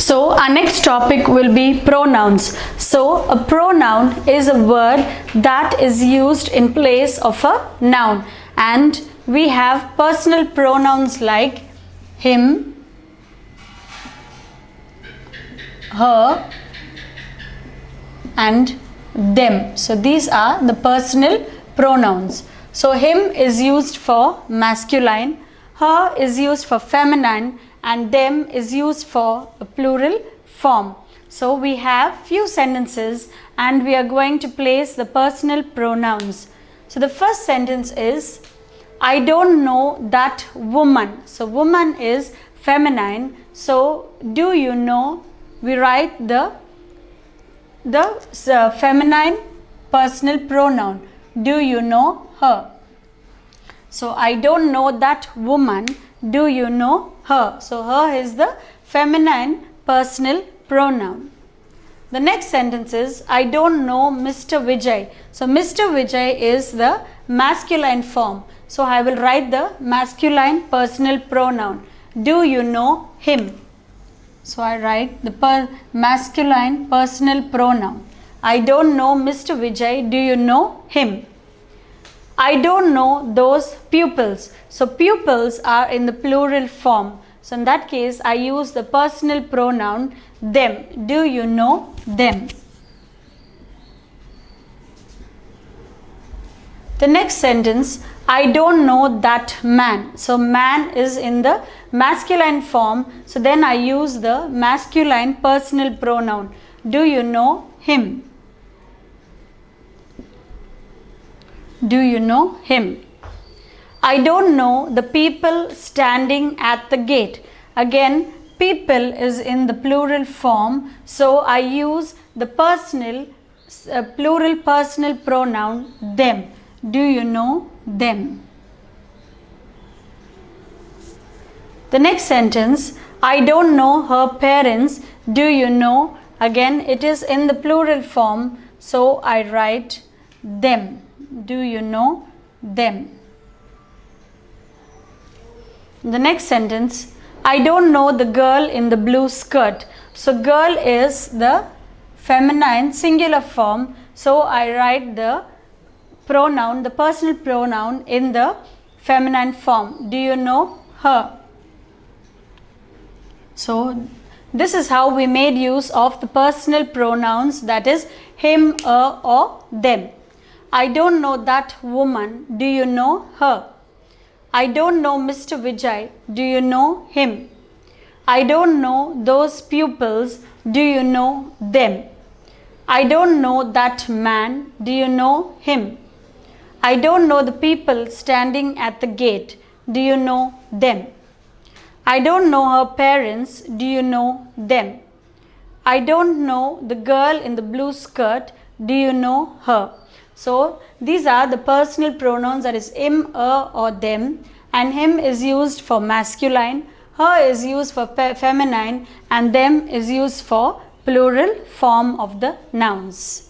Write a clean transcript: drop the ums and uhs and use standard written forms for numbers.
So our next topic will be pronouns. So a pronoun is a word that is used in place of a noun, and we have personal pronouns like him, her and them. So these are the personal pronouns. So him is used for masculine, her is used for feminine, and them is used for a plural form. So we have few sentences and we are going to place the personal pronouns. So the first sentence is, I don't know that woman. So woman is feminine. So do you know, we write the feminine personal pronoun. Do you know her? So I don't know that woman. Do you know her? So her is the feminine personal pronoun. The next sentence is, I don't know Mr. Vijay. So Mr. Vijay is the masculine form. So I will write the masculine personal pronoun. Do you know him? So I write the masculine personal pronoun. I don't know Mr. Vijay. Do you know him? I don't know those pupils. So pupils are in the plural form. So in that case, I use the personal pronoun them. Do you know them? The next sentence, I don't know that man. So man is in the masculine form. So then I use the masculine personal pronoun. Do you know him? Do you know him? I don't know the people standing at the gate. Again, people is in the plural form. So I use the plural personal pronoun them. Do you know them? The next sentence, I don't know her parents. Do you know? Again, it is in the plural form. So I write them. Do you know them? The next sentence, I don't know the girl in the blue skirt. So girl is the feminine singular form. So I write the pronoun, the personal pronoun in the feminine form. Do you know her? So this is how we made use of the personal pronouns, that is him, her or them. I don't know that woman. Do you know her? I don't know Mr. Vijay. Do you know him? I don't know those pupils. Do you know them? I don't know that man. Do you know him? I don't know the people standing at the gate. Do you know them? I don't know her parents. Do you know them? I don't know the girl in the blue skirt. Do you know her? So these are the personal pronouns, that is him, her or them, and him is used for masculine, her is used for feminine, and them is used for plural form of the nouns.